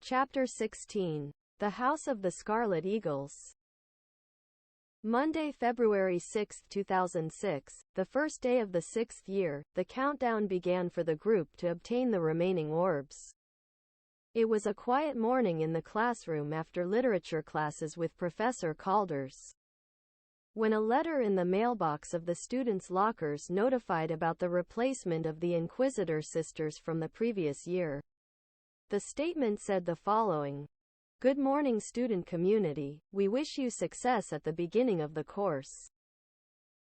Chapter 16. The House of the Scarlet Eagles. Monday, February 6, 2006, the first day of the 6th year, the countdown began for the group to obtain the remaining orbs. It was a quiet morning in the classroom after literature classes with Professor Calders. When a letter in the mailbox of the students' lockers notified about the replacement of the Inquisitor sisters from the previous year. The statement said the following. Good morning, student community. We wish you success at the beginning of the course.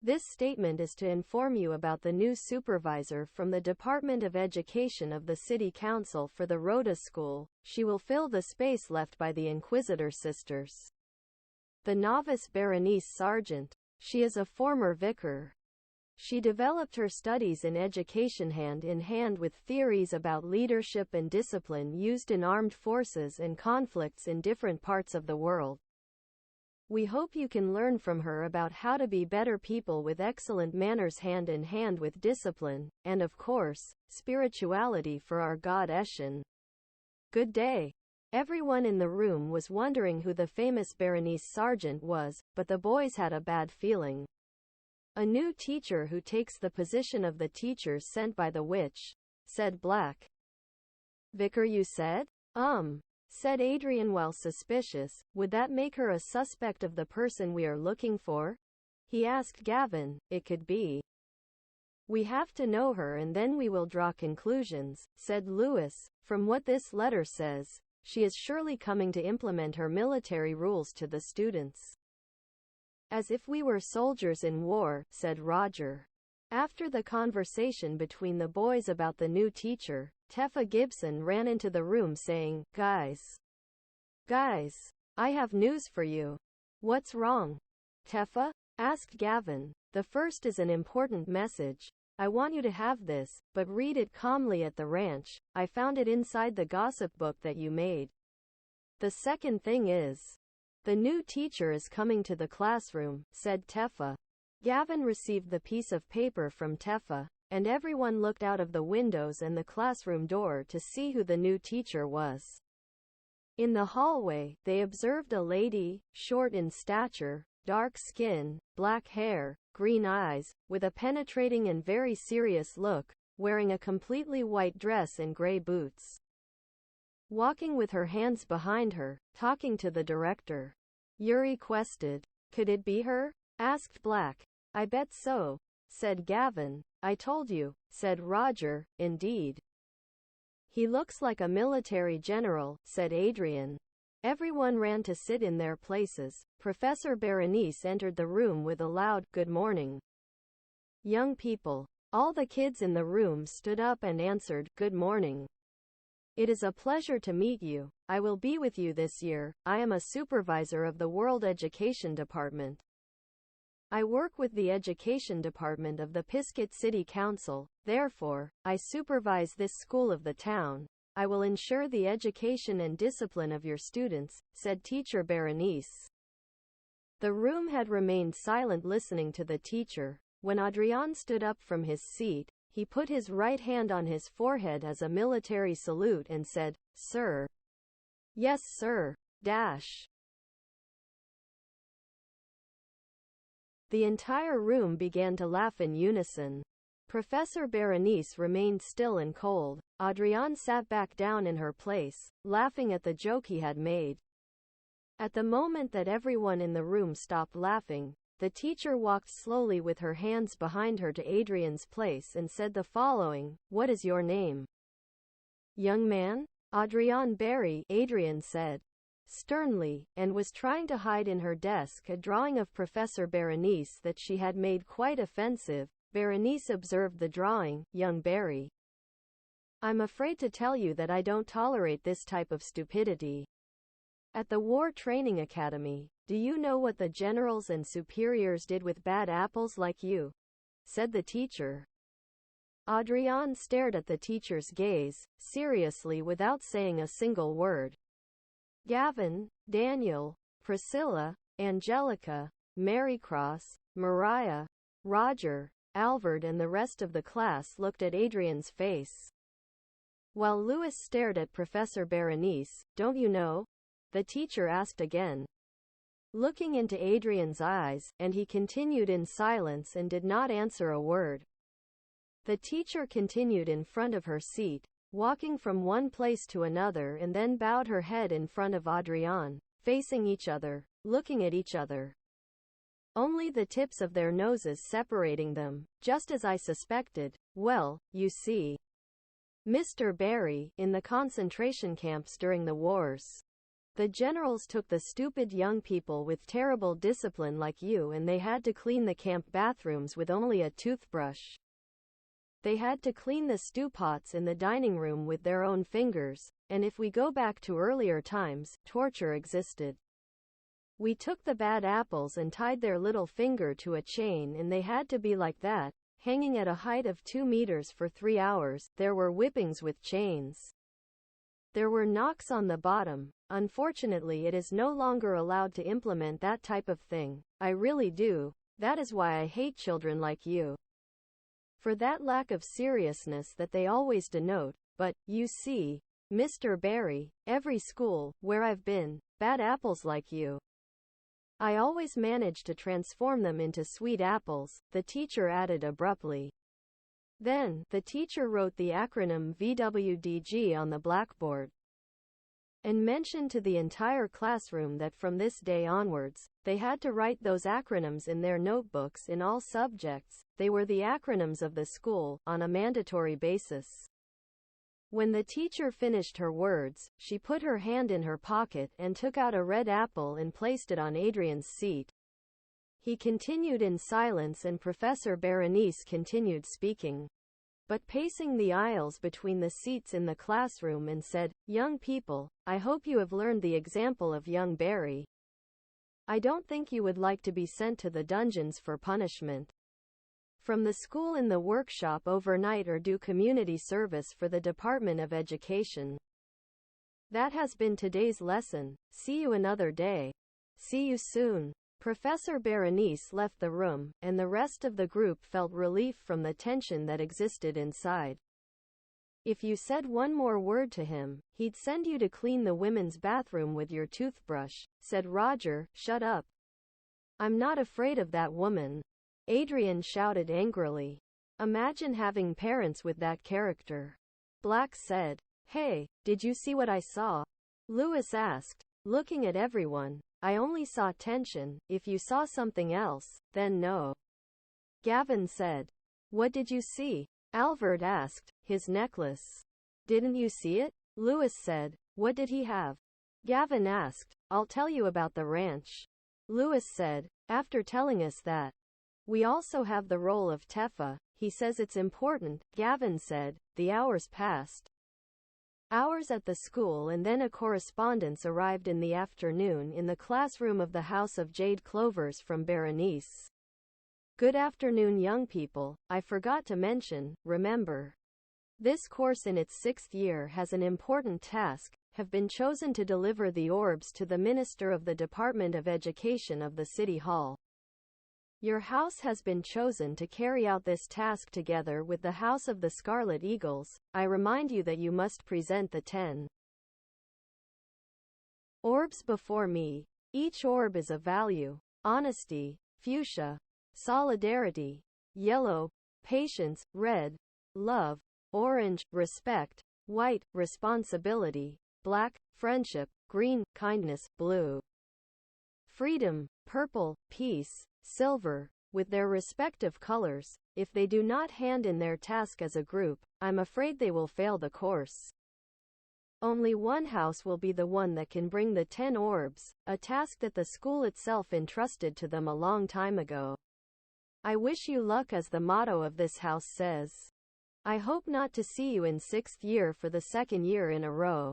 This statement is to inform you about the new supervisor from the Department of Education of the City Council for the Rhoda School. She will fill the space left by the Inquisitor sisters. The novice Berenice Sargent. She is a former vicar. She developed her studies in education hand in hand with theories about leadership and discipline used in armed forces and conflicts in different parts of the world. We hope you can learn from her about how to be better people with excellent manners hand in hand with discipline, and of course, spirituality for our God Eshin. Good day. Everyone in the room was wondering who the famous Berenice Sargent was, but the boys had a bad feeling. A new teacher who takes the position of the teachers sent by the witch, said Black. Vicar, you said? Said Adrian while suspicious. Would that make her a suspect of the person we are looking for? He asked Gavin. It could be. We have to know her and then we will draw conclusions, said Lewis. From what this letter says, she is surely coming to implement her military rules to the students. As if we were soldiers in war, said Roger. After the conversation between the boys about the new teacher, Teffa Gibson ran into the room saying, Guys, I have news for you. What's wrong? Teffa? Asked Gavin. The first is an important message. I want you to have this, but read it calmly at the ranch. I found it inside the gossip book that you made. The second thing is, the new teacher is coming to the classroom, said Teffa. Gavin received the piece of paper from Teffa, and everyone looked out of the windows and the classroom door to see who the new teacher was. In the hallway, they observed a lady, short in stature, dark skin, black hair, green eyes, with a penetrating and very serious look, wearing a completely white dress and gray boots. Walking with her hands behind her, talking to the director. Yuri quested. Could it be her? Asked Black. I bet so, said Gavin. I told you, said Roger. Indeed. He looks like a military general, said Adrian. Everyone ran to sit in their places. Professor Berenice entered the room with a loud, good morning. Young people. All the kids in the room stood up and answered, good morning. It is a pleasure to meet you. I will be with you this year. I am a supervisor of the World Education Department. I work with the Education Department of the Pizcet City Council. Therefore, I supervise this school of the town. I will ensure the education and discipline of your students, said Teacher Berenice. The room had remained silent listening to the teacher. When Adrian stood up from his seat, he put his right hand on his forehead as a military salute and said, Sir. Yes, sir. Dash. The entire room began to laugh in unison. Professor Berenice remained still and cold. Adrian sat back down in her place, laughing at the joke he had made. At the moment that everyone in the room stopped laughing, the teacher walked slowly with her hands behind her to Adrian's place and said the following, What is your name? Young man? Adrian Barry, Adrian said sternly, and was trying to hide in her desk a drawing of Professor Berenice that she had made quite offensive. Berenice observed the drawing. Young Barry. I'm afraid to tell you that I don't tolerate this type of stupidity. At the War Training Academy, do you know what the generals and superiors did with bad apples like you? Said the teacher. Adrian stared at the teacher's gaze, seriously without saying a single word. Gavin, Daniel, Priscilla, Angelica, Marycross, Mariah, Roger, Alvord and the rest of the class looked at Adrian's face. While Louis stared at Professor Berenice. Don't you know? The teacher asked again, looking into Adrian's eyes, and he continued in silence and did not answer a word. The teacher continued in front of her seat, walking from one place to another, and then bowed her head in front of Adrian, facing each other, looking at each other. Only the tips of their noses separating them, just as I suspected. Well, you see, Mr. Barry, in the concentration camps during the wars, the generals took the stupid young people with terrible discipline like you, and they had to clean the camp bathrooms with only a toothbrush. They had to clean the stew pots in the dining room with their own fingers, and if we go back to earlier times, torture existed. We took the bad apples and tied their little finger to a chain, and they had to be like that, hanging at a height of 2 meters for 3 hours. There were whippings with chains. There were knocks on the bottom. Unfortunately, it is no longer allowed to implement that type of thing. I really do. That is why I hate children like you. For that lack of seriousness that they always denote. But, you see, Mr. Barry, every school, where I've been, bad apples like you, I always manage to transform them into sweet apples, the teacher added abruptly. Then, the teacher wrote the acronym VWDG on the blackboard, and mentioned to the entire classroom that from this day onwards, they had to write those acronyms in their notebooks in all subjects. They were the acronyms of the school, on a mandatory basis. When the teacher finished her words, she put her hand in her pocket and took out a red apple and placed it on Adrian's seat. He continued in silence, and Professor Berenice continued speaking, but pacing the aisles between the seats in the classroom, and said, "Young people, I hope you have learned the example of young Barry. I don't think you would like to be sent to the dungeons for punishment from the school in the workshop overnight, or do community service for the Department of Education. That has been today's lesson. See you another day. See you soon." Professor Berenice left the room, and the rest of the group felt relief from the tension that existed inside. If you said one more word to him, he'd send you to clean the women's bathroom with your toothbrush, said Roger. Shut up. I'm not afraid of that woman, Adrian shouted angrily. Imagine having parents with that character. Black said. Hey, did you see what I saw? Louis asked, looking at everyone. I only saw tension. If you saw something else, then no. Gavin said. What did you see? Albert asked. His necklace. Didn't you see it? Louis said. What did he have? Gavin asked. I'll tell you about the ranch, Louis said, after telling us that we also have the role of Tefa. He says it's important, Gavin said. The hours passed. Hours at the school, and then a correspondence arrived in the afternoon in the classroom of the House of Jade Clovers from Berenice. Good afternoon, young people. I forgot to mention, remember, this course in its 6th year has an important task. Have been chosen to deliver the orbs to the Minister of the Department of Education of the City Hall. Your house has been chosen to carry out this task together with the House of the Scarlet Eagles. I remind you that you must present the 10 orbs before me. Each orb is of value: honesty, fuchsia, solidarity; yellow, patience; red, love; orange, respect; white, responsibility; black, friendship; green, kindness; blue, freedom; purple, peace; silver, with their respective colors. If they do not hand in their task as a group, I'm afraid they will fail the course. Only one house will be the one that can bring the 10 orbs, a task that the school itself entrusted to them a long time ago. I wish you luck, as the motto of this house says. I hope not to see you in 6th year for the 2nd year in a row.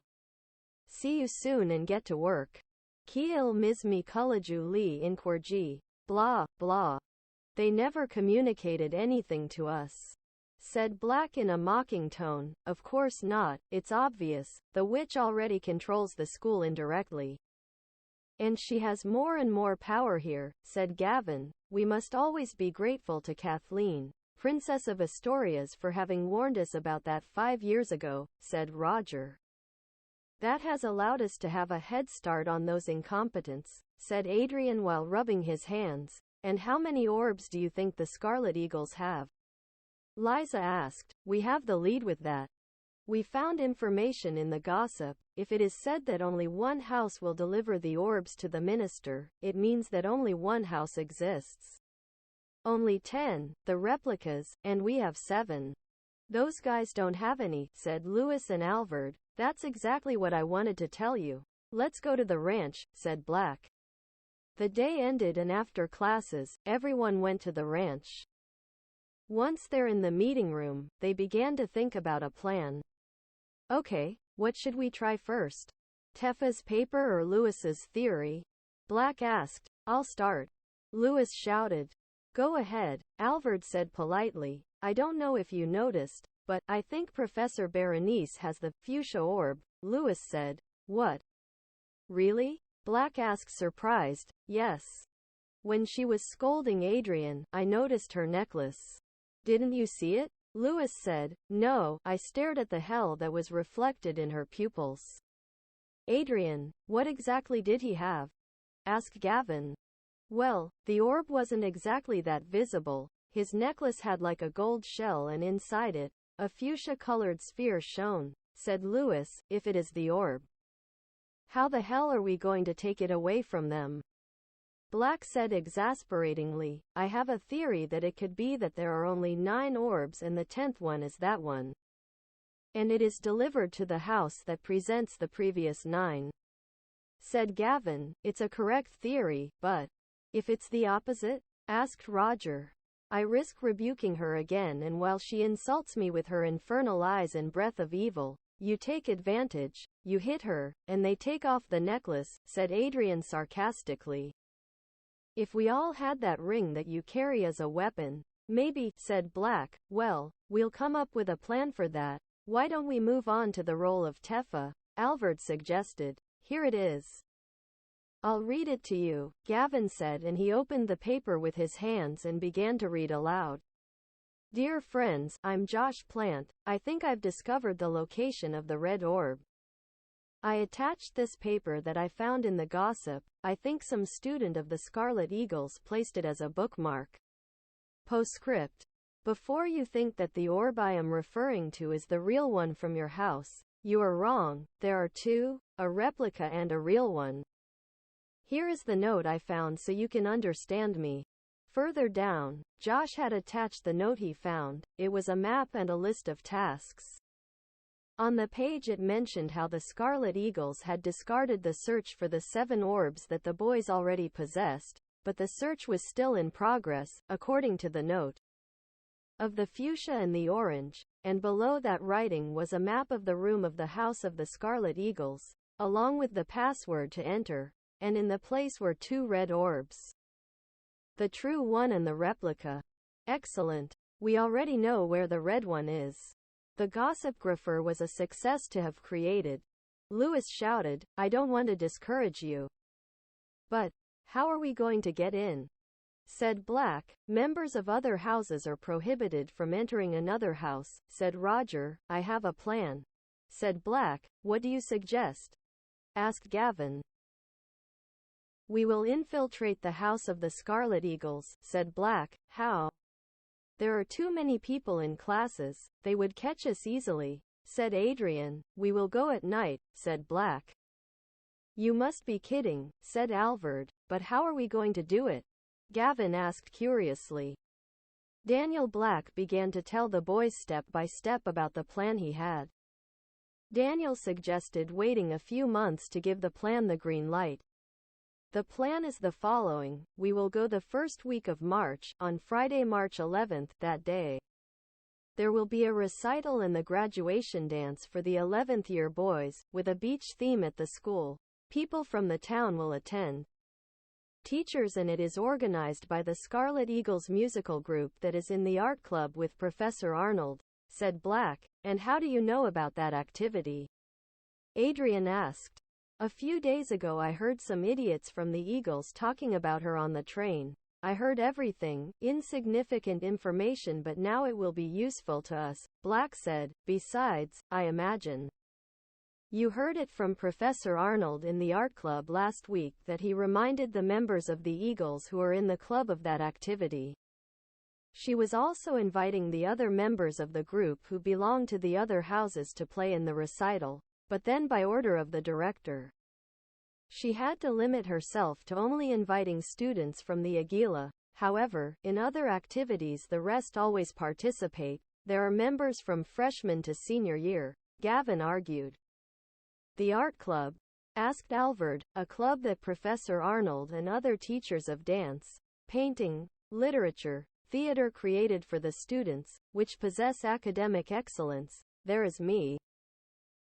See you soon and get to work. Kiil Mizmi Kulaju Li Inquarji. Blah, blah. They never communicated anything to us, said Black in a mocking tone. Of course not, it's obvious. The witch already controls the school indirectly, and she has more and more power here, said Gavin. We must always be grateful to Kathleen. Princess of Asturias, for having warned us about that 5 years ago, said Roger. That has allowed us to have a head start on those incompetents, said Adrian while rubbing his hands. And how many orbs do you think the Scarlet Eagles have? Liza asked. We have the lead with that. We found information in the gossip. If it is said that only one house will deliver the orbs to the minister, it means that only one house exists. Only 10, the replicas, and we have 7. Those guys don't have any, said Louis and Alvord. That's exactly what I wanted to tell you. Let's go to the ranch, said Black. The day ended and after classes, everyone went to the ranch. Once there in the meeting room, they began to think about a plan. Okay, what should we try first? Teffa's paper or Louis's theory? Black asked. I'll start. Louis shouted. Go ahead, Alvord said politely. I don't know if you noticed, but I think Professor Berenice has the fuchsia orb, Louis said. What? Really? Black asked surprised. Yes. When she was scolding Adrian, I noticed her necklace. Didn't you see it? Louis said. No, I stared at the hell that was reflected in her pupils. Adrian, what exactly did he have? Asked Gavin. Well, the orb wasn't exactly that visible. His necklace had like a gold shell and inside it, a fuchsia-colored sphere shone, said Louis, if it is the orb. How the hell are we going to take it away from them? Black said exasperatingly, I have a theory that it could be that there are only 9 orbs and the 10th one is that one. And it is delivered to the house that presents the previous 9. Said Gavin, it's a correct theory, but if it's the opposite? Asked Roger. I risk rebuking her again, and while she insults me with her infernal eyes and breath of evil, you take advantage, you hit her, and they take off the necklace, said Adrian sarcastically. If we all had that ring that you carry as a weapon, maybe, said Black. Well, we'll come up with a plan for that. Why don't we move on to the role of Teffa? Alvord suggested. Here it is. I'll read it to you, Gavin said, and he opened the paper with his hands and began to read aloud. Dear friends, I'm Josh Plant. I think I've discovered the location of the red orb. I attached this paper that I found in the gossip. I think some student of the Scarlet Eagles placed it as a bookmark. Postscript. Before you think that the orb I am referring to is the real one from your house, you are wrong. There are 2, a replica and a real one. Here is the note I found so you can understand me. Further down, Josh had attached the note he found. It was a map and a list of tasks. On the page it mentioned how the Scarlet Eagles had discarded the search for the 7 orbs that the boys already possessed, but the search was still in progress, according to the note. Of the fuchsia and the orange, and below that writing was a map of the room of the house of the Scarlet Eagles, along with the password to enter, and in the place were 2 red orbs. The true one and the replica. Excellent. We already know where the red one is. The gossipographer was a success to have created. Louis shouted, I don't want to discourage you. But how are we going to get in? Said Black. Members of other houses are prohibited from entering another house, said Roger. I have a plan. Said Black. What do you suggest? Asked Gavin. We will infiltrate the house of the Scarlet Eagles, said Black. How? There are too many people in classes. They would catch us easily, said Adrian. We will go at night, said Black. You must be kidding, said Alvord. But how are we going to do it? Gavin asked curiously. Daniel Black began to tell the boys step by step about the plan he had. Daniel suggested waiting a few months to give the plan the green light. The plan is the following. We will go the first week of March, on Friday, March 11th, that day. There will be a recital and the graduation dance for the 11th year boys, with a beach theme at the school. People from the town will attend. Teachers, and it is organized by the Scarlet Eagles musical group that is in the art club with Professor Arnold, said Black. And how do you know about that activity? Adrian asked. A few days ago I heard some idiots from the Eagles talking about her on the train. I heard everything, insignificant information, but now it will be useful to us, Black said. Besides, I imagine you heard it from Professor Arnold in the art club last week that he reminded the members of the Eagles who are in the club of that activity. She was also inviting the other members of the group who belong to the other houses to play in the recital, but then by order of the director, she had to limit herself to only inviting students from the Aguila. However, in other activities the rest always participate. There are members from freshman to senior year, Gavin argued. The art club? Asked Alvord, a club that Professor Arnold and other teachers of dance, painting, literature, theater created for the students, which possess academic excellence. There is me,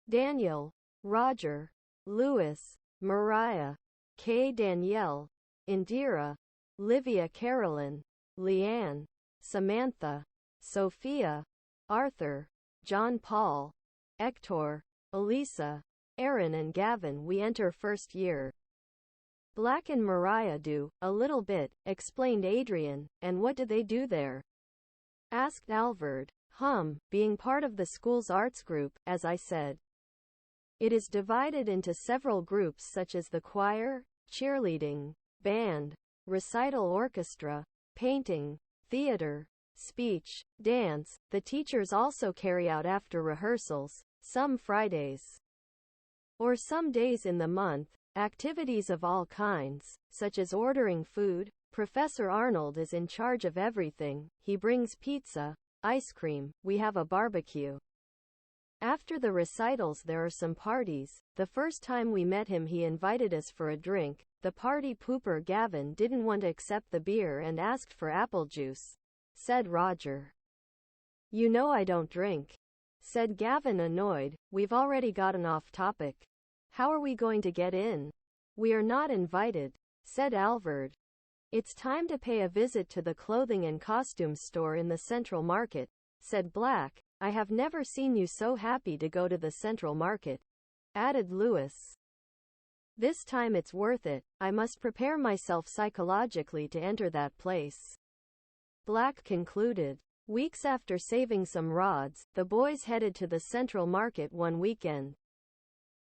Daniel, Roger, Louis, Mariah, Kay, Danielle, Indira, Livia, Carolyn, Leanne, Samantha, Sophia, Arthur, John Paul, Hector, Elisa, Aaron and Gavin. We enter first year. Black and Mariah do, a little bit, explained Adrian. And what do they do there? Asked Alvord. Being part of the school's arts group, as I said. It is divided into several groups such as the choir, cheerleading, band, recital orchestra, painting, theater, speech, dance. The teachers also carry out after rehearsals, some Fridays or some days in the month, activities of all kinds, such as ordering food. Professor Arnold is in charge of everything. He brings pizza, ice cream, we have a barbecue. After the recitals there are some parties. The first time we met him he invited us for a drink. The party pooper Gavin didn't want to accept the beer and asked for apple juice, said Roger. You know I don't drink, said Gavin, annoyed. We've already gotten off topic. How are we going to get in? We are not invited, said Alvord. It's time to pay a visit to the clothing and costumes store in the Central Market, said Black. I have never seen you so happy to go to the Central Market, added Louis. This time it's worth it. I must prepare myself psychologically to enter that place, Black concluded. Weeks after saving some rods, the boys headed to the Central Market one weekend.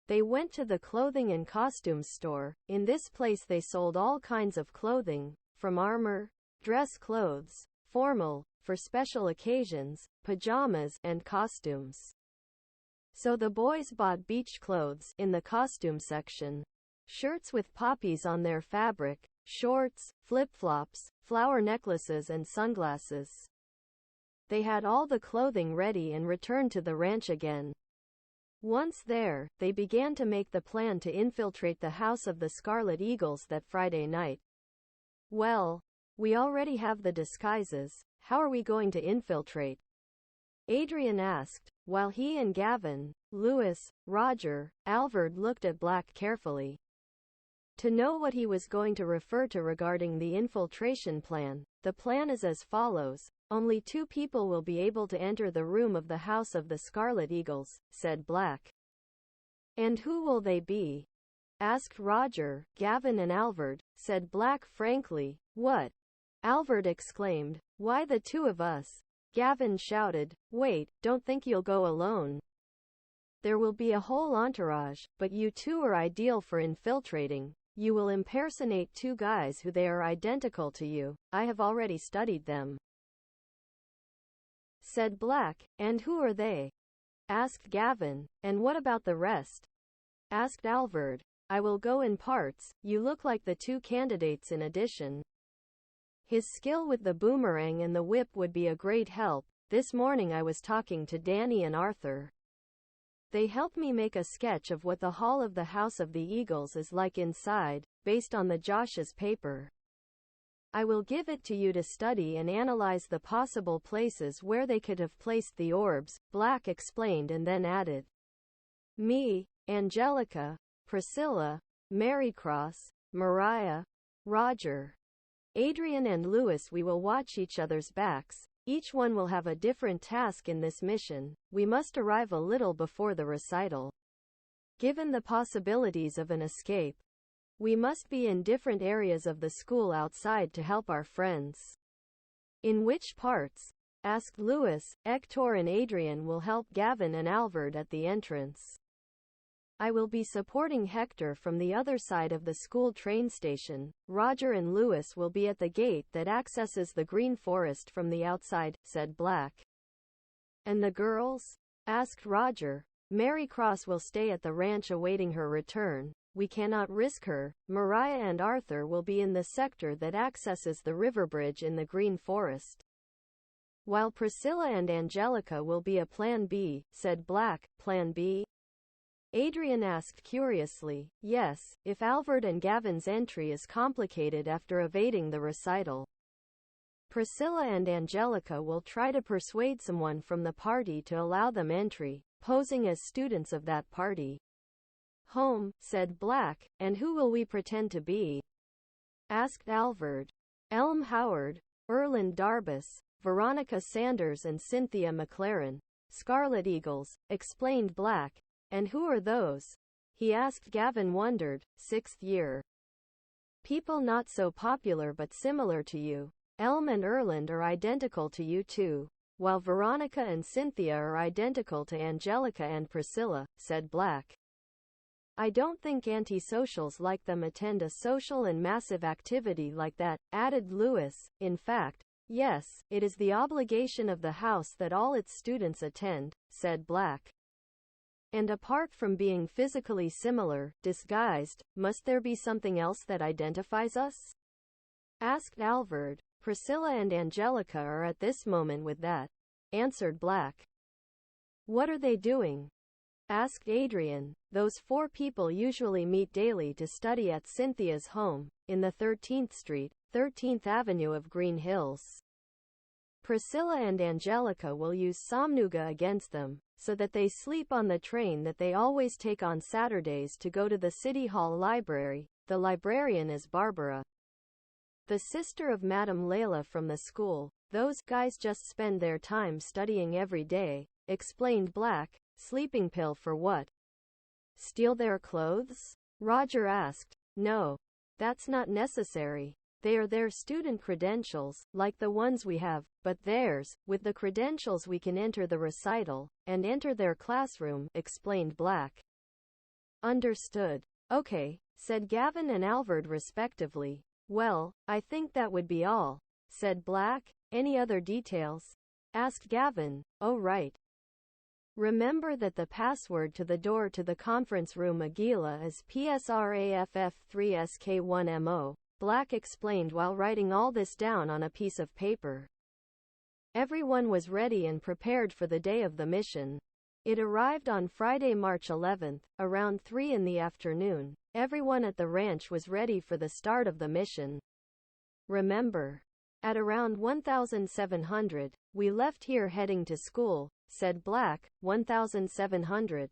They went to the clothing and costumes store. In this place they sold all kinds of clothing, from armor, dress clothes, formal, for special occasions, pajamas, and costumes. So the boys bought beach clothes in the costume section. Shirts with poppies on their fabric, shorts, flip-flops, flower necklaces and sunglasses. They had all the clothing ready and returned to the ranch again. Once there, they began to make the plan to infiltrate the house of the Scarlet Eagles that Friday night. Well, we already have the disguises. How are we going to infiltrate? Adrian asked, while he and Gavin, Louis, Roger, Alvord looked at Black carefully to know what he was going to refer to regarding the infiltration plan. The plan is as follows. Only 2 people will be able to enter the room of the house of the Scarlet Eagles, said Black. And who will they be? Asked Roger. Gavin and Alvord, said Black frankly. What? Alvord exclaimed. Why the 2 of us? Gavin shouted. Wait, don't think you'll go alone. There will be a whole entourage, but you 2 are ideal for infiltrating. You will impersonate 2 guys who they are identical to you. I have already studied them, said Black. And who are they? Asked Gavin. And what about the rest? Asked Alvord. I will go in parts. You look like the 2 candidates in addition. His skill with the boomerang and the whip would be a great help. This morning I was talking to Danny and Arthur. They helped me make a sketch of what the hall of the House of the Eagles is like inside, based on the Josh's paper. I will give it to you to study and analyze the possible places where they could have placed the orbs, Black explained, and then added. Me, Angelica, Priscilla, Marycross, Mariah, Roger, Adrian and Louis. We will watch each other's backs. Each one will have a different task in this mission. We must arrive a little before the recital, given the possibilities of an escape. We must be in different areas of the school outside to help our friends. In which parts? Asked Louis. Hector and Adrian will help Gavin and Alvord at the entrance. I will be supporting Hector from the other side of the school train station. Roger and Louis will be at the gate that accesses the green forest from the outside, said Black. And the girls? Asked Roger. Mary Cross will stay at the ranch awaiting her return. We cannot risk her. Mariah and Arthur will be in the sector that accesses the river bridge in the green forest. While Priscilla and Angelica will be a plan B, said Black. Plan B? Adrian asked curiously. Yes, if Alvord and Gavin's entry is complicated after evading the recital. Priscilla and Angelica will try to persuade someone from the party to allow them entry, posing as students of that party. Home, said Black. And who will we pretend to be? Asked Alvord. Elm Howard, Erland Darbus, Veronica Sanders and Cynthia McLaren. Scarlet Eagles, explained Black. And who are those? He asked. Gavin wondered. 6th year. People not so popular but similar to you. Elm and Erland are identical to you too, while Veronica and Cynthia are identical to Angelica and Priscilla, said Black. I don't think antisocials like them attend a social and massive activity like that, added Louis. In fact, yes, it is the obligation of the house that all its students attend, said Black. And apart from being physically similar, disguised, must there be something else that identifies us? Asked Alvord. Priscilla and Angelica are at this moment with that, answered Black. What are they doing? Asked Adrian. Those 4 people usually meet daily to study at Cynthia's home, in the 13th Street, 13th Avenue of Green Hills. Priscilla and Angelica will use Somnuga against them, so that they sleep on the train that they always take on Saturdays to go to the City Hall Library. The librarian is Barbara, the sister of Madame Layla from the school. Those guys just spend their time studying every day, explained Black. Sleeping pill for what? Steal their clothes? Roger asked. No. That's not necessary. They are their student credentials, like the ones we have, but theirs. With the credentials we can enter the recital, and enter their classroom, explained Black. Understood. Okay, said Gavin and Alvord respectively. Well, I think that would be all, said Black. Any other details? Asked Gavin. Oh right. Remember that the password to the door to the conference room Aguila is PSRAFF3SK1MO, Black explained while writing all this down on a piece of paper. Everyone was ready and prepared for the day of the mission. It arrived on Friday, March 11th, around 3 in the afternoon. Everyone at the ranch was ready for the start of the mission. Remember, at around 1700, we left here heading to school, said Black. 1700.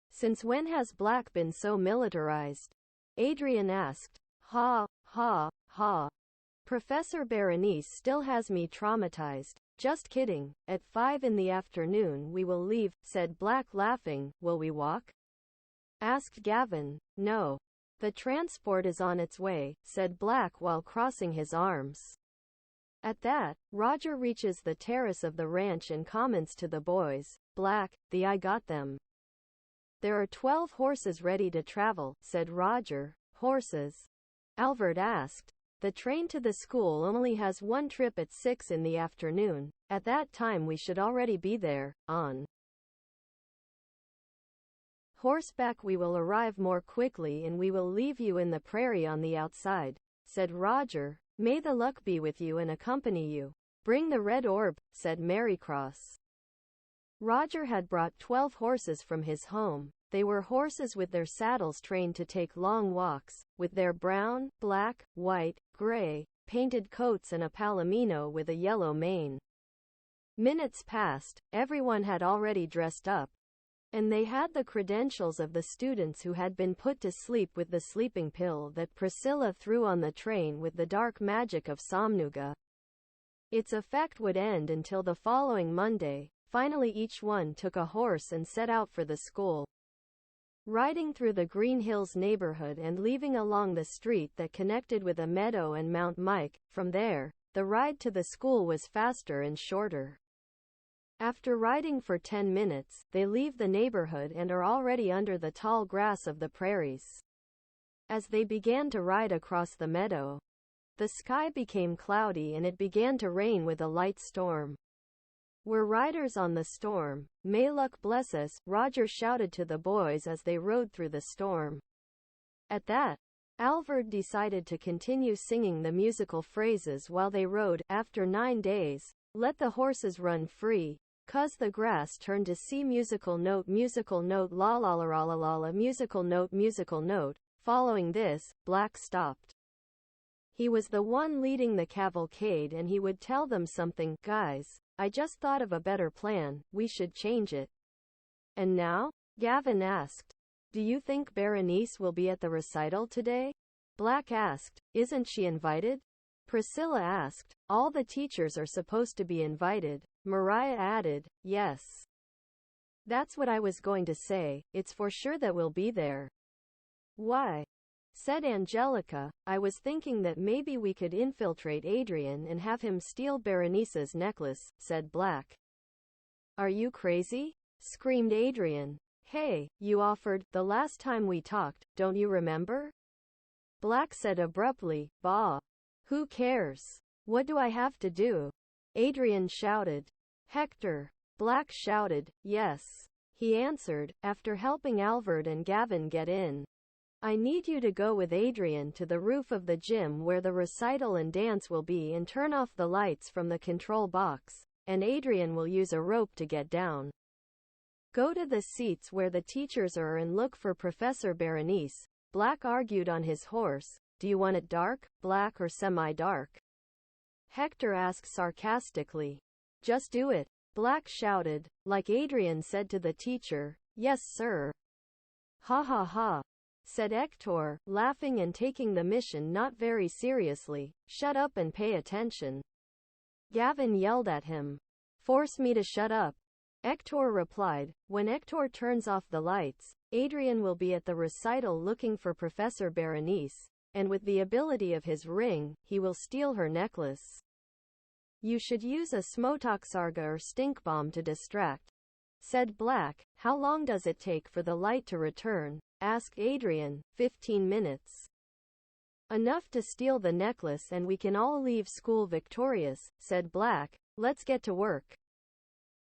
Since when has Black been so militarized? Adrian asked. Ha, ha, ha. Professor Berenice still has me traumatized. Just kidding. At 5 in the afternoon we will leave, said Black laughing. Will we walk? Asked Gavin. No. The transport is on its way, said Black while crossing his arms. At that, Roger reaches the terrace of the ranch and comments to the boys. Black, I got them. There are 12 horses ready to travel, said Roger. Horses? Alvord asked. The train to the school only has one trip at 6 in the afternoon. At that time we should already be there, on horseback. We will arrive more quickly and we will leave you in the prairie on the outside, said Roger. May the luck be with you and accompany you. Bring the red orb, said Marycross. Roger had brought 12 horses from his home. They were horses with their saddles trained to take long walks, with their brown, black, white, gray, painted coats and a palomino with a yellow mane. Minutes passed, everyone had already dressed up, and they had the credentials of the students who had been put to sleep with the sleeping pill that Priscilla threw on the train with the dark magic of Somnuga. Its effect would end until the following Monday. Finally each one took a horse and set out for the school. riding through the Green Hills neighborhood and leaving along the street that connected with a meadow and Mount Mike. From there, the ride to the school was faster and shorter. After riding for 10 minutes, they leave the neighborhood and are already under the tall grass of the prairies. As they began to ride across the meadow, the sky became cloudy and it began to rain with a light storm. "We're riders on the storm. May luck bless us," Roger shouted to the boys as they rode through the storm. At that, Alvord decided to continue singing the musical phrases while they rode. "After 9 days, let the horses run free, 'cause the grass turned to sea." Musical note, la la la la la la, musical note. Following this, Black stopped. He was the one leading the cavalcade and he would tell them something. "Guys, I just thought of a better plan, we should change it." "And now?" Gavin asked. "Do you think Berenice will be at the recital today?" Black asked. "Isn't she invited?" Priscilla asked. "All the teachers are supposed to be invited." Mariah added. "Yes. That's what I was going to say, it's for sure that we'll be there." "Why?" said Angelica. "I was thinking that maybe we could infiltrate Adrian and have him steal Berenice's necklace," said Black. "Are you crazy?" screamed Adrian. "Hey, you offered, the last time we talked, don't you remember?" Black said abruptly. "Bah. Who cares? What do I have to do?" Adrian shouted. "Hector." Black shouted. "Yes," he answered, after helping Alvord and Gavin get in. "I need you to go with Adrian to the roof of the gym where the recital and dance will be and turn off the lights from the control box, and Adrian will use a rope to get down. Go to the seats where the teachers are and look for Professor Berenice." Black argued on his horse. "Do you want it dark, black or semi-dark?" Hector asked sarcastically. "Just do it," Black shouted, like Adrian said to the teacher. "Yes, sir." "Ha ha ha," said Hector, laughing and taking the mission not very seriously. "Shut up and pay attention." Gavin yelled at him. "Force me to shut up," Hector replied. "When Hector turns off the lights, Adrian will be at the recital looking for Professor Berenice, and with the ability of his ring, he will steal her necklace. You should use a smotoxarga or stink bomb to distract," said Black. "How long does it take for the light to return?" asked Adrian. 15 minutes. "Enough to steal the necklace and we can all leave school victorious," said Black. "Let's get to work,"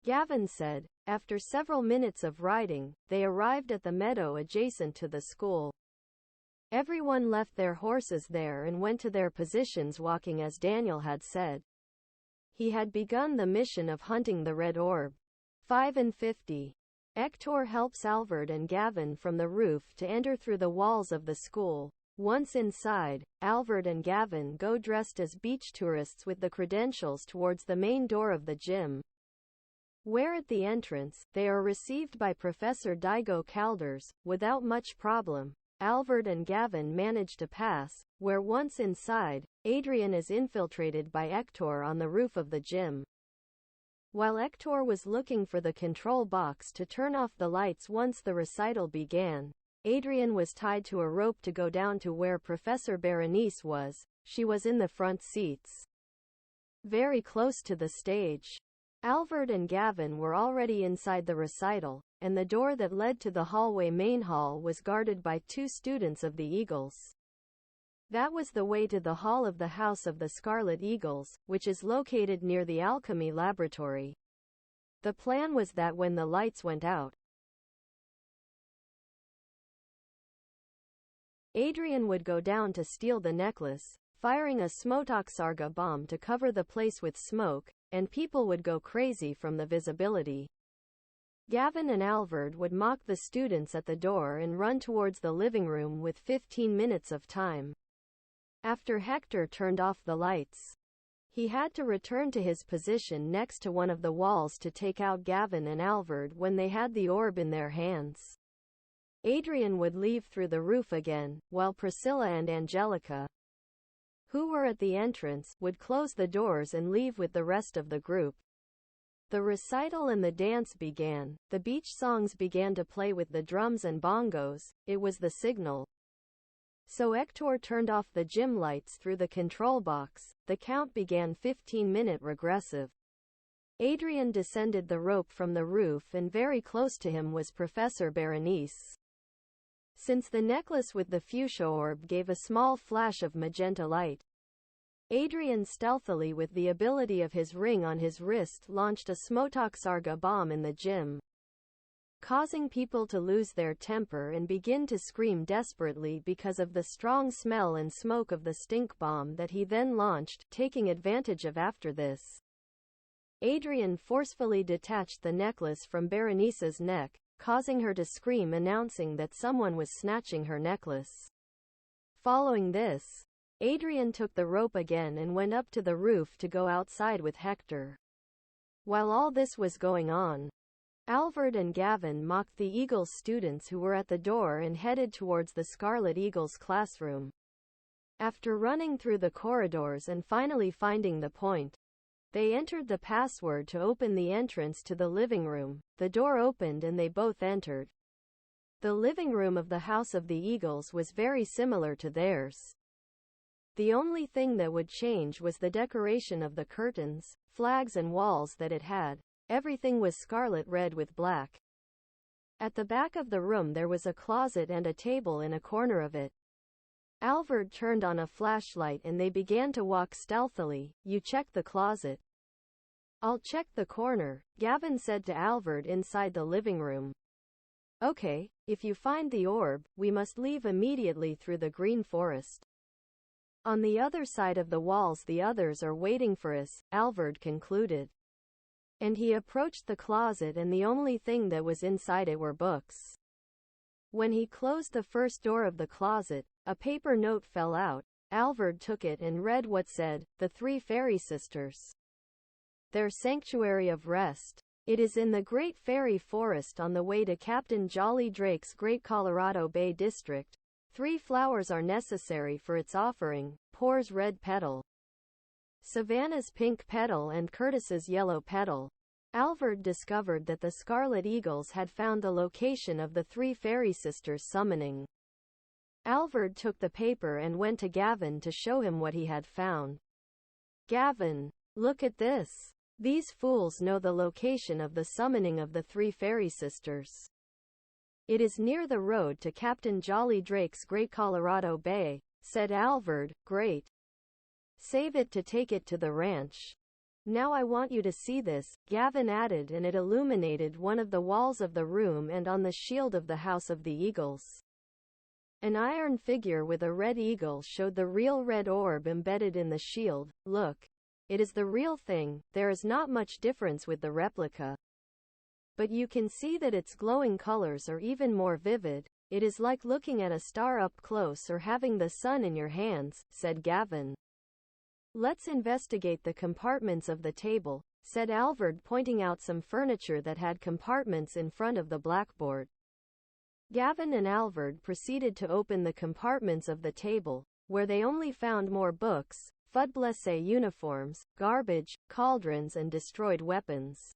Gavin said. After several minutes of riding, they arrived at the meadow adjacent to the school. Everyone left their horses there and went to their positions walking as Daniel had said. He had begun the mission of hunting the red orb. 5:50. Hector helps Alvord and Gavin from the roof to enter through the walls of the school. Once inside, Alvord and Gavin go dressed as beach tourists with the credentials towards the main door of the gym, where at the entrance, they are received by Professor Diego Calders. Without much problem, Alvord and Gavin manage to pass, where once inside, Adrian is infiltrated by Hector on the roof of the gym. While Hector was looking for the control box to turn off the lights once the recital began, Adrian was tied to a rope to go down to where Professor Berenice was. She was in the front seats, very close to the stage. Alvord and Gavin were already inside the recital, and the door that led to the main hall was guarded by 2 students of the Eagles. That was the way to the hall of the House of the Scarlet Eagles, which is located near the alchemy laboratory. The plan was that when the lights went out, Adrian would go down to steal the necklace, firing a smotoxarga bomb to cover the place with smoke, and people would go crazy from the visibility. Gavin and Alvord would mock the students at the door and run towards the living room with 15 minutes of time. After Hector turned off the lights, he had to return to his position next to one of the walls to take out Gavin and Alvord when they had the orb in their hands. Adrian would leave through the roof again, while Priscilla and Angelica, who were at the entrance, would close the doors and leave with the rest of the group. The recital and the dance began. The beach songs began to play with the drums and bongos. It was the signal. So Hector turned off the gym lights through the control box. The count began. 15-minute regressive. Adrian descended the rope from the roof, and very close to him was Professor Berenice. Since the necklace with the fuchsia orb gave a small flash of magenta light, Adrian stealthily, with the ability of his ring on his wrist, launched a smotoxarga bomb in the gym, causing people to lose their temper and begin to scream desperately because of the strong smell and smoke of the stink bomb that he then launched. Taking advantage of after this, Adrian forcefully detached the necklace from Berenice's neck, causing her to scream, announcing that someone was snatching her necklace. Following this, Adrian took the rope again and went up to the roof to go outside with Hector. While all this was going on, Alvord and Gavin mocked the Eagles students who were at the door and headed towards the Scarlet Eagles classroom. After running through the corridors and finally finding the point, they entered the password to open the entrance to the living room. The door opened and they both entered. The living room of the House of the Eagles was very similar to theirs. The only thing that would change was the decoration of the curtains, flags and walls that it had. Everything was scarlet red with black. At the back of the room there was a closet and a table in a corner of it. Alvord turned on a flashlight and they began to walk stealthily. You check the closet. I'll check the corner, Gavin said to Alvord inside the living room. Okay, if you find the orb, we must leave immediately through the green forest. On the other side of the walls the others are waiting for us, Alvord concluded. And he approached the closet and the only thing that was inside it were books. When he closed the first door of the closet, a paper note fell out. Alvord took it and read what said, "The Three Fairy Sisters. Their sanctuary of rest. It is in the Great Fairy Forest on the way to Captain Jolly Drake's Great Colorado Bay District. 3 flowers are necessary for its offering, Poor's red petal, Savannah's pink petal and Curtis's yellow petal." Alvord discovered that the Scarlet Eagles had found the location of the 3 Fairy Sisters summoning. Alvord took the paper and went to Gavin to show him what he had found. Gavin, look at this. These fools know the location of the summoning of the 3 Fairy Sisters. It is near the road to Captain Jolly Drake's Great Colorado Bay, said Alvord. Great. Save it to take it to the ranch. Now I want you to see this, Gavin added, and it illuminated one of the walls of the room and on the shield of the House of the Eagles. An iron figure with a red eagle showed the real red orb embedded in the shield. Look. It is the real thing. There is not much difference with the replica. But you can see that its glowing colors are even more vivid. It is like looking at a star up close or having the sun in your hands, said Gavin. Let's investigate the compartments of the table, said Alvord, pointing out some furniture that had compartments in front of the blackboard. Gavin and Alvord proceeded to open the compartments of the table, where they only found more books, Fudblesse uniforms, garbage, cauldrons and destroyed weapons.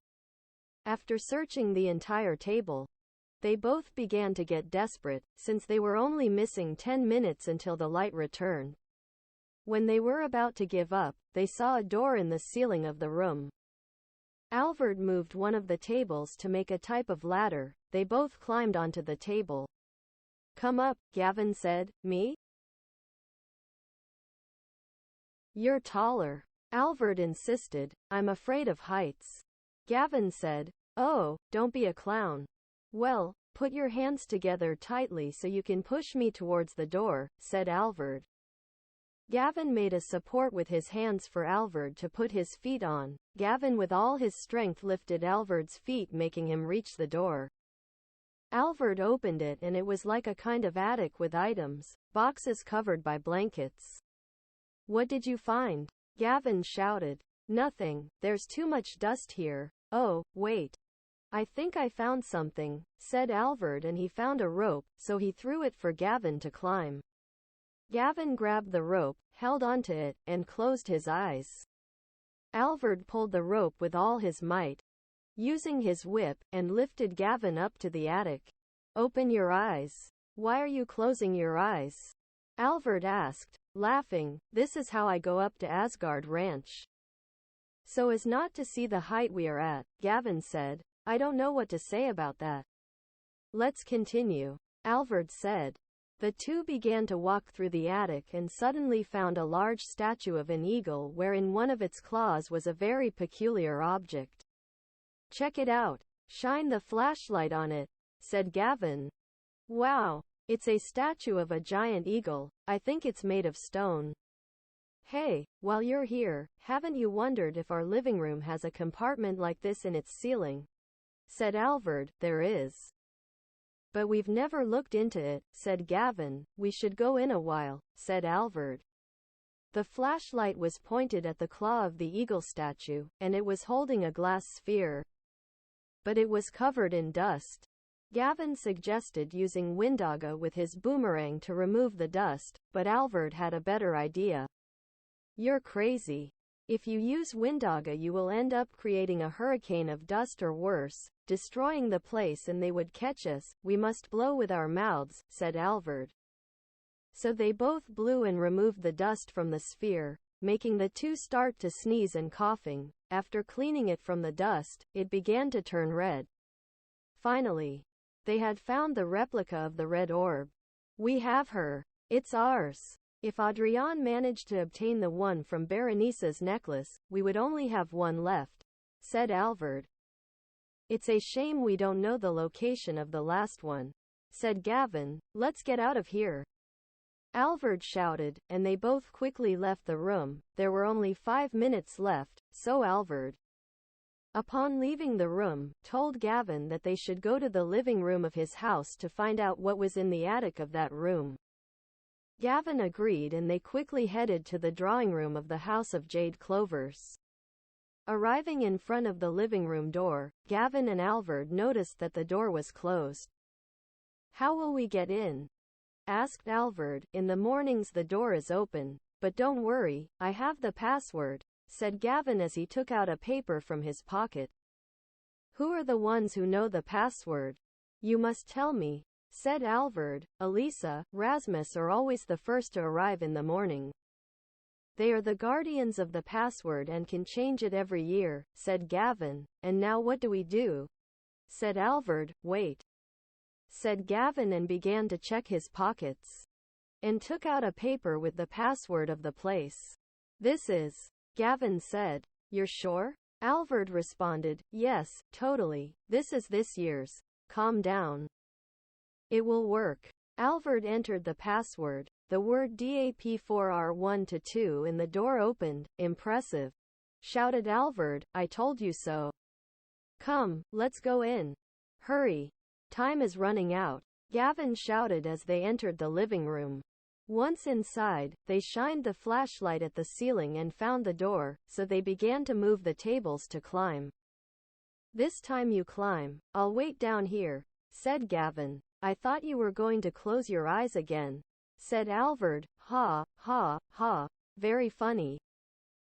After searching the entire table, they both began to get desperate, since they were only missing 10 minutes until the light returned. When they were about to give up, they saw a door in the ceiling of the room. Alvord moved one of the tables to make a type of ladder. They both climbed onto the table. Come up, Gavin said. Me? You're taller, Alvord insisted. I'm afraid of heights. Gavin said, oh, don't be a clown. Well, put your hands together tightly so you can push me towards the door, said Alvord. Gavin made a support with his hands for Alvord to put his feet on. Gavin with all his strength lifted Alvord's feet, making him reach the door. Alvord opened it and it was like a kind of attic with items, boxes covered by blankets. What did you find? Gavin shouted. Nothing, there's too much dust here. Oh, wait. I think I found something, said Alvord, and he found a rope, so he threw it for Gavin to climb. Gavin grabbed the rope, held onto it, and closed his eyes. Alvord pulled the rope with all his might. using his whip, and lifted Gavin up to the attic. Open your eyes. Why are you closing your eyes? Alvord asked, laughing. This is how I go up to Asgard Ranch. So as not to see the height we are at, Gavin said. I don't know what to say about that. Let's continue, Alvord said. The two began to walk through the attic and suddenly found a large statue of an eagle wherein one of its claws was a very peculiar object. Check it out. Shine the flashlight on it, said Gavin. Wow, it's a statue of a giant eagle. I think it's made of stone. Hey, while you're here, haven't you wondered if our living room has a compartment like this in its ceiling? Said Alvord. There is. But we've never looked into it, said Gavin. We should go in a while, said Alvord. The flashlight was pointed at the claw of the eagle statue, and it was holding a glass sphere. But it was covered in dust. Gavin suggested using Windaga with his boomerang to remove the dust, but Alvord had a better idea. You're crazy. If you use Windaga you will end up creating a hurricane of dust or worse, destroying the place and they would catch us. We must blow with our mouths, said Alvord. So they both blew and removed the dust from the sphere, making the two start to sneeze and coughing. After cleaning it from the dust, it began to turn red. Finally, they had found the replica of the red orb. We have her. It's ours. If Adrian managed to obtain the one from Berenice's necklace, we would only have one left, said Alvord. It's a shame we don't know the location of the last one, said Gavin. Let's get out of here. Alvord shouted, and they both quickly left the room. There were only 5 minutes left, so Alvord, upon leaving the room, told Gavin that they should go to the living room of his house to find out what was in the attic of that room. Gavin agreed and they quickly headed to the drawing room of the House of Jade Clovers. Arriving in front of the living room door, Gavin and Alvord noticed that the door was closed. How will we get in? Asked Alvord. In the mornings the door is open, but don't worry, I have the password, said Gavin as he took out a paper from his pocket. Who are the ones who know the password? You must tell me, said Alvord. Elisa, Rasmus are always the first to arrive in the morning. They are the guardians of the password and can change it every year, said Gavin. And now what do we do? Said Alvord. Wait, said Gavin and began to check his pockets. And took out a paper with the password of the place. This is, Gavin said. You're sure? Alvord responded. Yes, totally. This is this year's. Calm down. It will work. Alvord entered the password, the word DAP4R1-2 and the door opened. Impressive, shouted Alvord. I told you so. Come, let's go in. Hurry. Time is running out, Gavin shouted as they entered the living room. Once inside, they shined the flashlight at the ceiling and found the door, so they began to move the tables to climb. This time you climb. I'll wait down here, said Gavin. I thought you were going to close your eyes again, said Alvord. Ha, ha, ha. Very funny.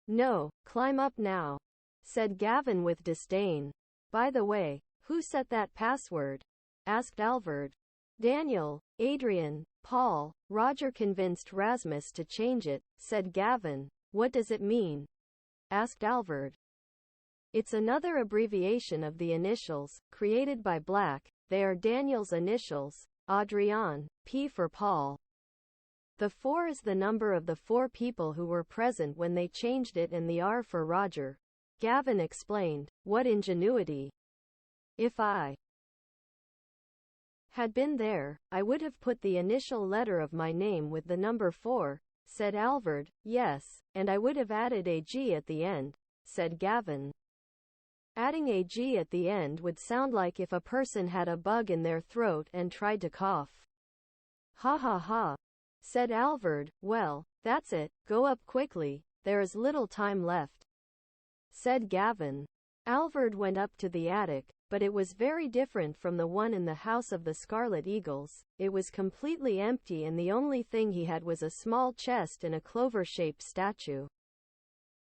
No, climb up now, said Gavin with disdain. By the way, who set that password? Asked Alvord. Daniel, Adrian, Paul, Roger convinced Rasmus to change it, said Gavin. What does it mean? Asked Alvord. It's another abbreviation of the initials, created by Black. They are Daniel's initials, Adrian, P for Paul. The 4 is the number of the 4 people who were present when they changed it and the R for Roger. Gavin explained. What ingenuity. If I had been there, I would have put the initial letter of my name with the number 4, said Alvord. Yes, and I would have added a G at the end, said Gavin. Adding a G at the end would sound like if a person had a bug in their throat and tried to cough. Ha ha ha, said Alvord. Well, that's it, go up quickly, there is little time left, said Gavin. Alvord went up to the attic, but it was very different from the one in the House of the Scarlet Eagles. It was completely empty and the only thing he had was a small chest and a clover-shaped statue.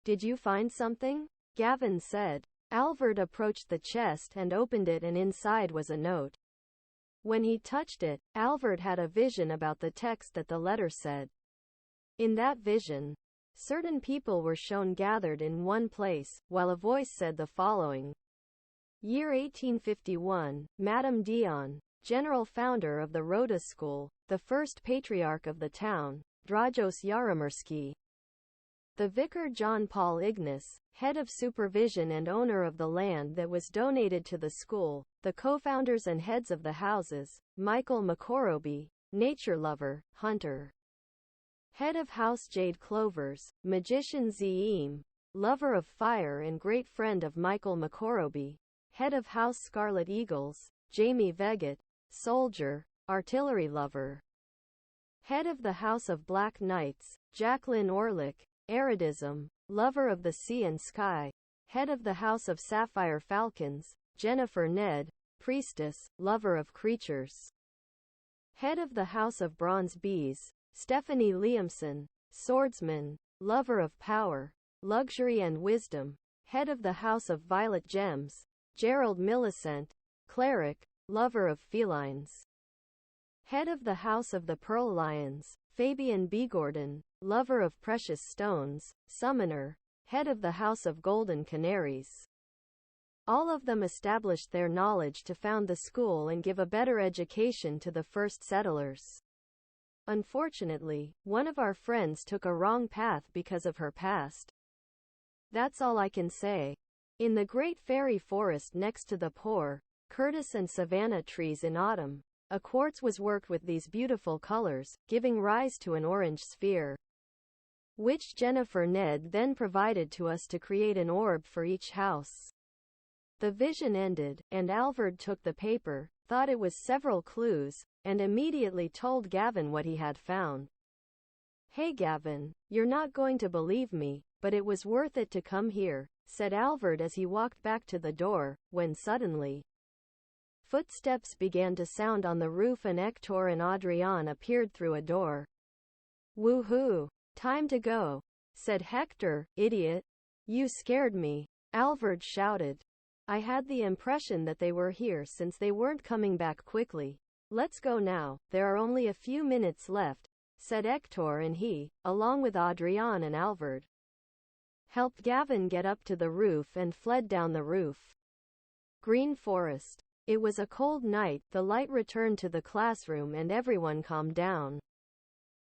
Did you find something? Gavin said. Alvord approached the chest and opened it, and inside was a note. When he touched it, Alvord had a vision about the text that the letter said. In that vision, certain people were shown gathered in one place, while a voice said the following. Year 1851, Madame Dion, general founder of the Rhoda School, the first patriarch of the town, Dragos Yaromirski. The vicar John Paul Ignace, head of supervision and owner of the land that was donated to the school, the co-founders and heads of the houses, Michael Makorobi, nature lover, hunter. Head of House Jade Clovers, magician Zeem, lover of fire and great friend of Michael Makorobi. Head of House Scarlet Eagles, Jamie Vegat, soldier, artillery lover. Head of the House of Black Knights, Jacqueline Orlick, eruditism, lover of the sea and sky. Head of the House of Sapphire Falcons, Jennifer Ned, priestess, lover of creatures. Head of the House of Bronze Bees, Stephanie Liamson, swordsman, lover of power, luxury and wisdom. Head of the House of Violet Gems, Gerald Millicent, cleric, lover of felines. Head of the House of the Pearl Lions, Fabian B. Gordon, lover of precious stones, summoner. Head of the House of Golden Canaries. All of them established their knowledge to found the school and give a better education to the first settlers. Unfortunately, one of our friends took a wrong path because of her past. That's all I can say. In the great fairy forest next to the poor, Curtis and Savannah trees in autumn, a quartz was worked with these beautiful colors, giving rise to an orange sphere, which Jennifer Ned then provided to us to create an orb for each house. The vision ended, and Alvord took the paper, thought it was several clues, and immediately told Gavin what he had found. Hey Gavin, you're not going to believe me, but it was worth it to come here, said Alvord as he walked back to the door, when suddenly footsteps began to sound on the roof and Hector and Adrian appeared through a door. Woohoo! Time to go, said Hector. Idiot. You scared me, Alvord shouted. I had the impression that they were here since they weren't coming back quickly. Let's go now, there are only a few minutes left, said Hector, and he, along with Adrian and Alvord, helped Gavin get up to the roof and fled down the roof. Green Forest. It was a cold night, the light returned to the classroom and everyone calmed down.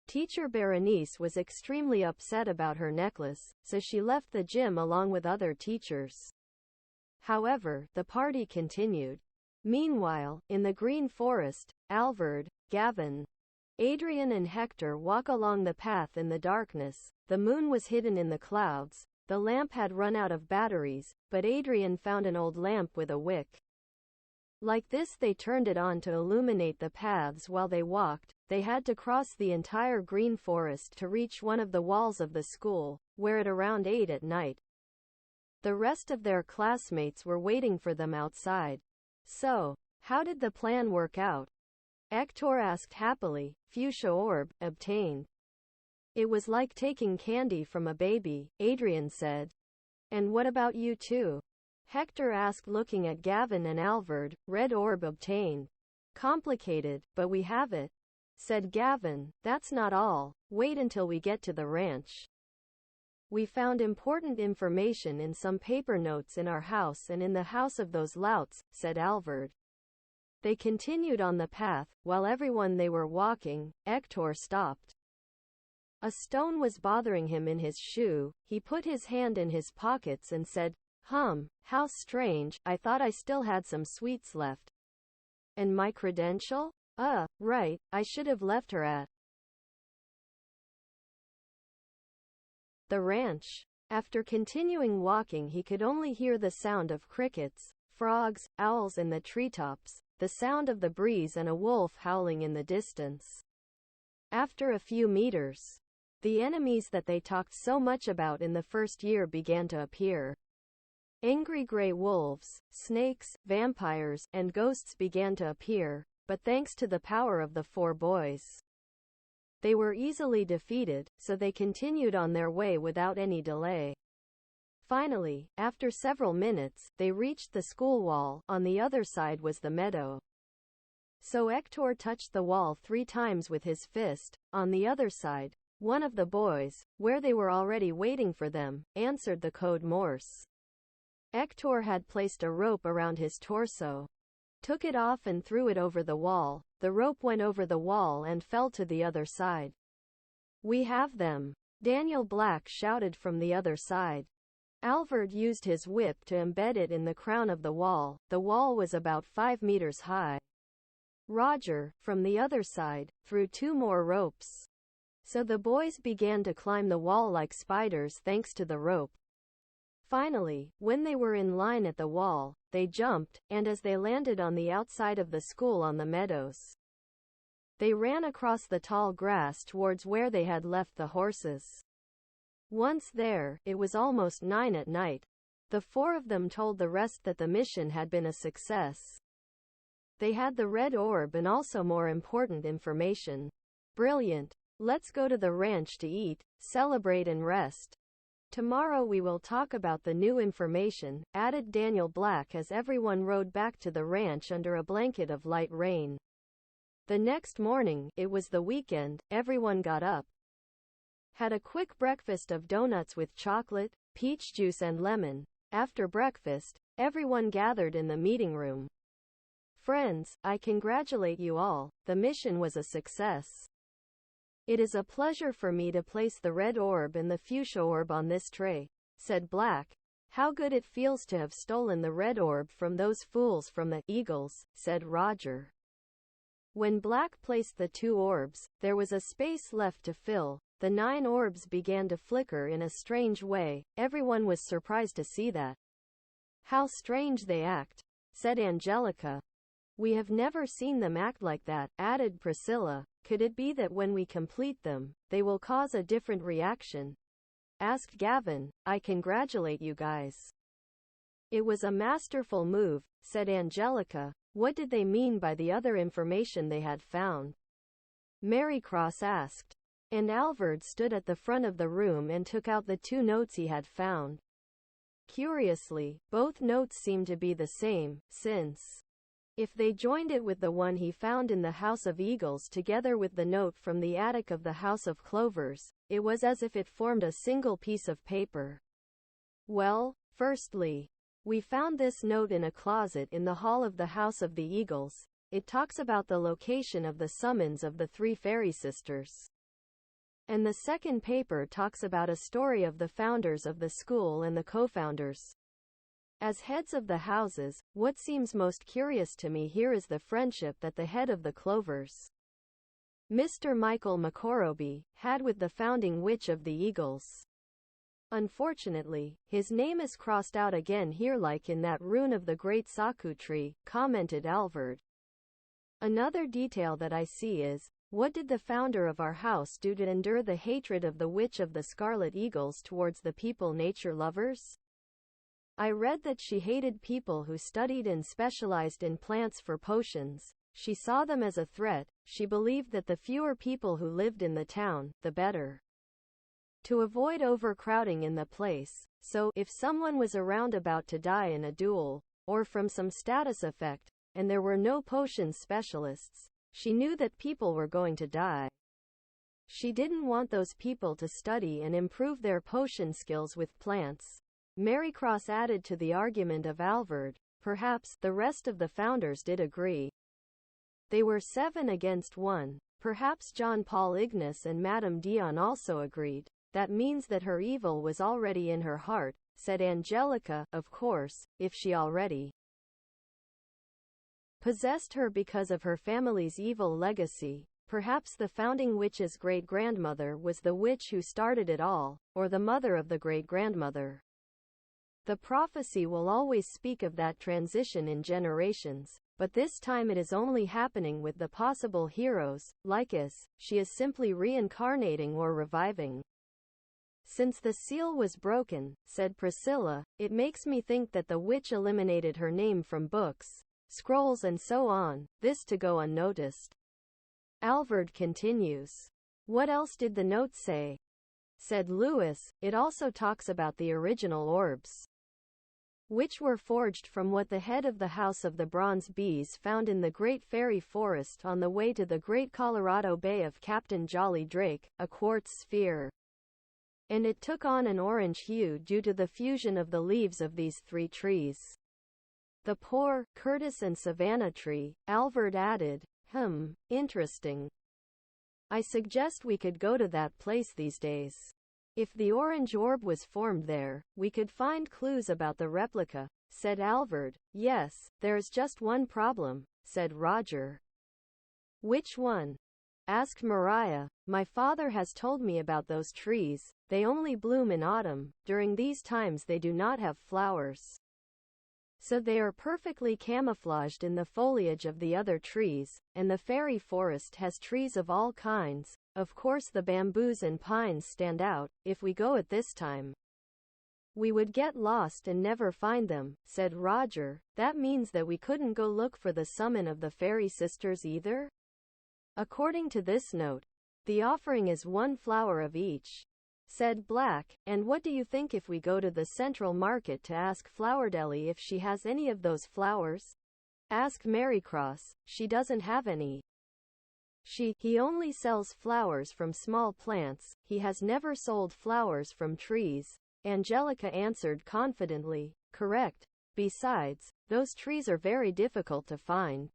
Teacher Berenice was extremely upset about her necklace, so she left the gym along with other teachers. However, the party continued. Meanwhile, in the Green Forest, Alvord, Gavin, Adrian and Hector walk along the path in the darkness. The moon was hidden in the clouds. The lamp had run out of batteries, but Adrian found an old lamp with a wick. Like this, they turned it on to illuminate the paths while they walked. They had to cross the entire Green Forest to reach one of the walls of the school, where at around 8 at night, the rest of their classmates were waiting for them outside. So, how did the plan work out? Hector asked happily. Fuchsia orb, obtained. It was like taking candy from a baby, Adrian said. And what about you two? Hector asked, looking at Gavin and Alvord. Red orb obtained. Complicated, but we have it, said Gavin. That's not all. Wait until we get to the ranch. We found important information in some paper notes in our house and in the house of those louts, said Alvord. They continued on the path. While everyone they were walking, Hector stopped. A stone was bothering him in his shoe. He put his hand in his pockets and said, how strange, I thought I still had some sweets left. And my credential? Right, I should have left her at the ranch. After continuing walking, he could only hear the sound of crickets, frogs, owls in the treetops, the sound of the breeze and a wolf howling in the distance. After a few meters, the enemies that they talked so much about in the first year began to appear. Angry gray wolves, snakes, vampires, and ghosts began to appear, but thanks to the power of the 4 boys, they were easily defeated, so they continued on their way without any delay. Finally, after several minutes, they reached the school wall. On the other side was the meadow. So Hector touched the wall 3 times with his fist. On the other side, one of the boys, where they were already waiting for them, answered the code Morse. Hector had placed a rope around his torso, took it off and threw it over the wall. The rope went over the wall and fell to the other side. "We have them!" Daniel Black shouted from the other side. Alvord used his whip to embed it in the crown of the wall. The wall was about 5 meters high. Roger, from the other side, threw 2 more ropes. So the boys began to climb the wall like spiders thanks to the rope. Finally, when they were in line at the wall, they jumped, and as they landed on the outside of the school on the meadows, they ran across the tall grass towards where they had left the horses. Once there, it was almost 9 at night. The 4 of them told the rest that the mission had been a success. They had the red orb and also more important information. "Brilliant. Let's go to the ranch to eat, celebrate and rest. Tomorrow we will talk about the new information," added Daniel Black as everyone rode back to the ranch under a blanket of light rain. The next morning, it was the weekend, everyone got up, had a quick breakfast of donuts with chocolate, peach juice and lemon. After breakfast, everyone gathered in the meeting room. "Friends, I congratulate you all. The mission was a success. It is a pleasure for me to place the red orb and the fuchsia orb on this tray," said Black. "How good it feels to have stolen the red orb from those fools from the Eagles," said Roger. When Black placed the 2 orbs, there was a space left to fill. The 9 orbs began to flicker in a strange way. Everyone was surprised to see that. "How strange they act," said Angelica. "We have never seen them act like that," added Priscilla. "Could it be that when we complete them, they will cause a different reaction?" asked Gavin. "I congratulate you guys. It was a masterful move," said Angelica. "What did they mean by the other information they had found?" Marycross asked. And Alvord stood at the front of the room and took out the 2 notes he had found. Curiously, both notes seemed to be the same, since if they joined it with the one he found in the House of Eagles together with the note from the attic of the House of Clovers, it was as if it formed a single piece of paper. "Well, firstly, we found this note in a closet in the hall of the House of the Eagles. It talks about the location of the summons of the 3 fairy sisters. And the second paper talks about a story of the founders of the school and the co-founders. As heads of the houses, what seems most curious to me here is the friendship that the head of the Clovers, Mr. Michael McCorroby, had with the founding witch of the Eagles. Unfortunately, his name is crossed out again here like in that rune of the great Saku tree," commented Alvord. "Another detail that I see is, what did the founder of our house do to endure the hatred of the witch of the Scarlet Eagles towards the people nature lovers? I read that she hated people who studied and specialized in plants for potions. She saw them as a threat. She believed that the fewer people who lived in the town, the better, to avoid overcrowding in the place. So, if someone was around about to die in a duel, or from some status effect, and there were no potion specialists, she knew that people were going to die. She didn't want those people to study and improve their potion skills with plants." Marycross added to the argument of Alvord. Perhaps the rest of the founders did agree. They were 7 against 1. Perhaps John Paul Ignace and Madame Dion also agreed. "That means that her evil was already in her heart," said Angelica. "Of course, if she already possessed her because of her family's evil legacy, perhaps the founding witch's great-grandmother was the witch who started it all, or the mother of the great-grandmother. The prophecy will always speak of that transition in generations, but this time it is only happening with the possible heroes. Lycus, she is simply reincarnating or reviving." "Since the seal was broken," said Priscilla, "it makes me think that the witch eliminated her name from books, scrolls and so on, this to go unnoticed." Alvord continues. "What else did the note say?" said Lewis. It also talks about the original orbs, which were forged from what the head of the House of the Bronze Bees found in the Great Fairy Forest on the way to the Great Colorado Bay of Captain Jolly Drake, a quartz sphere. And it took on an orange hue due to the fusion of the leaves of these three trees. The poor Curtis and Savannah tree, Alvord added. Interesting. I suggest we could go to that place these days. If the orange orb was formed there, we could find clues about the replica, said Alvord. Yes, there's just one problem, said Roger. Which one? Asked Mariah. My father has told me about those trees. They only bloom in autumn. During these times they do not have flowers. So they are perfectly camouflaged in the foliage of the other trees, and the fairy forest has trees of all kinds. Of course the bamboos and pines stand out. If we go at this time, we would get lost and never find them, said Roger. That means that we couldn't go look for the summon of the fairy sisters either? According to this note, the offering is 1 flower of each, said Black. And what do you think if we go to the Central Market to ask Flowerdelly if she has any of those flowers? Asked Marycross. She doesn't have any. He only sells flowers from small plants. He has never sold flowers from trees, Angelica answered confidently. Correct. Besides, those trees are very difficult to find.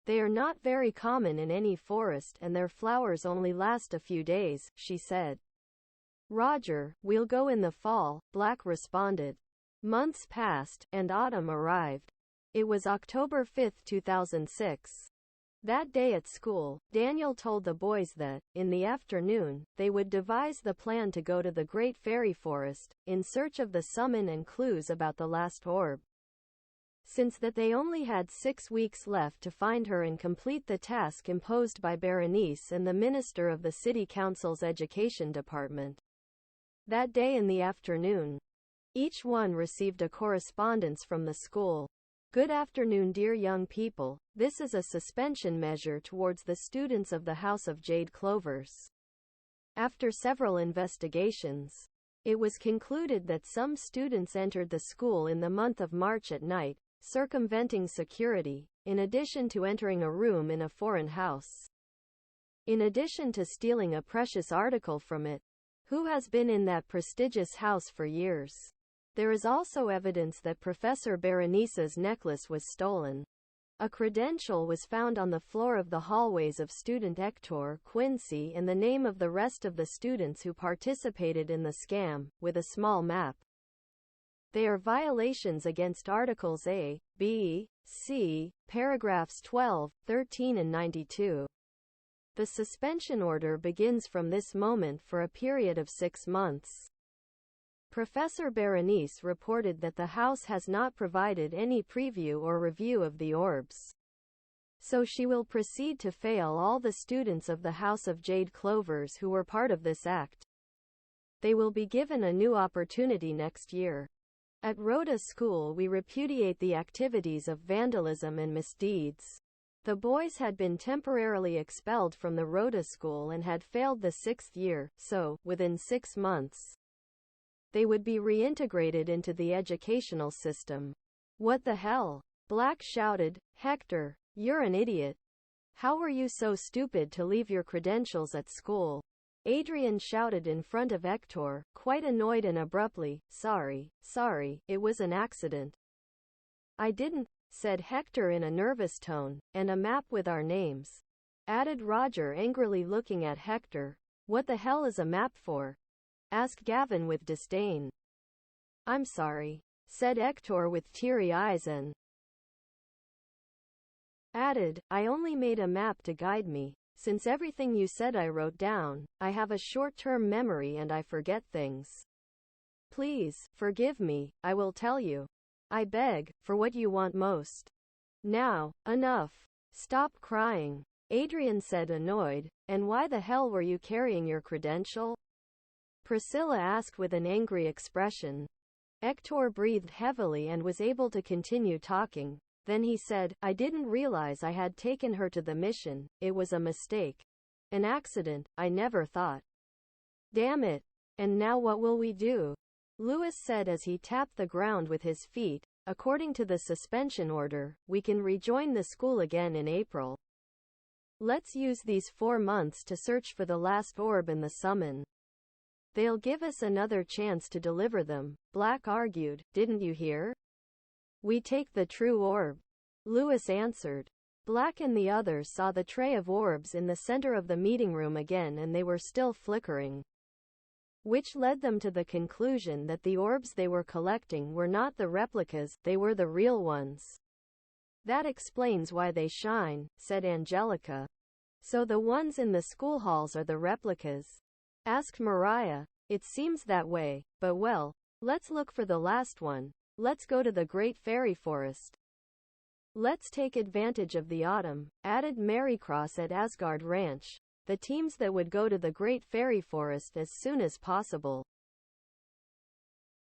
They are not very common in any forest and their flowers only last a few days, she said. Roger, we'll go in the fall, Black responded. Months passed, and autumn arrived. It was October 5, 2006. That day at school, Daniel told the boys that, in the afternoon, they would devise the plan to go to the Great Fairy Forest, in search of the summon and clues about the last orb. Since that they only had 6 weeks left to find her and complete the task imposed by Berenice and the minister of the City Council's Education Department. That day in the afternoon, each one received a correspondence from the school. Good afternoon, dear young people. This is a suspension measure towards the students of the House of Jade Clovers. After several investigations, it was concluded that some students entered the school in the month of March at night, circumventing security, in addition to entering a room in a foreign house. In addition to stealing a precious article from it, who has been in that prestigious house for years. There is also evidence that Professor Berenice's necklace was stolen. A credential was found on the floor of the hallways of student Hector Quincy and the name of the rest of the students who participated in the scam, with a small map. They are violations against Articles A, B, C, paragraphs 12, 13 and 92. The suspension order begins from this moment for a period of 6 months. Professor Berenice reported that the House has not provided any preview or review of the orbs. So she will proceed to fail all the students of the House of Jade Clovers who were part of this act. They will be given a new opportunity next year. At Rhoda School we repudiate the activities of vandalism and misdeeds. The boys had been temporarily expelled from the Rhoda School and had failed the 6th year, so, within 6 months, they would be reintegrated into the educational system. What the hell? Black shouted. Hector, you're an idiot. How were you so stupid to leave your credentials at school? Adrian shouted in front of Hector, quite annoyed and abruptly. Sorry, it was an accident. I didn't, said Hector in a nervous tone. And a map with our names, added Roger angrily looking at Hector. What the hell is a map for? Asked Gavin with disdain. I'm sorry, said Hector with teary eyes and added, I only made a map to guide me. Since everything you said I wrote down, I have a short-term memory and I forget things. Please, forgive me, I will tell you. I beg, for what you want most. Now, enough. Stop crying, Adrian said annoyed. And why the hell were you carrying your credential? Priscilla asked with an angry expression. Hector breathed heavily and was able to continue talking. Then he said, I didn't realize I had taken her to the mission. It was a mistake. An accident, I never thought. Damn it. And now what will we do? Lewis said as he tapped the ground with his feet. According to the suspension order, we can rejoin the school again in April. Let's use these 4 months to search for the last orb in the summon. They'll give us another chance to deliver them, Black argued. Didn't you hear? We take the true orb. Lewis answered. Black and the others saw the tray of orbs in the center of the meeting room again, and they were still flickering, which led them to the conclusion that the orbs they were collecting were not the replicas, they were the real ones. That explains why they shine, said Angelica. So the ones in the school halls are the replicas? Asked Mariah. It seems that way, but well, let's look for the last one. Let's go to the Great Fairy Forest. Let's take advantage of the autumn, added Marycross at Asgard Ranch. The teams that would go to the Great Fairy Forest as soon as possible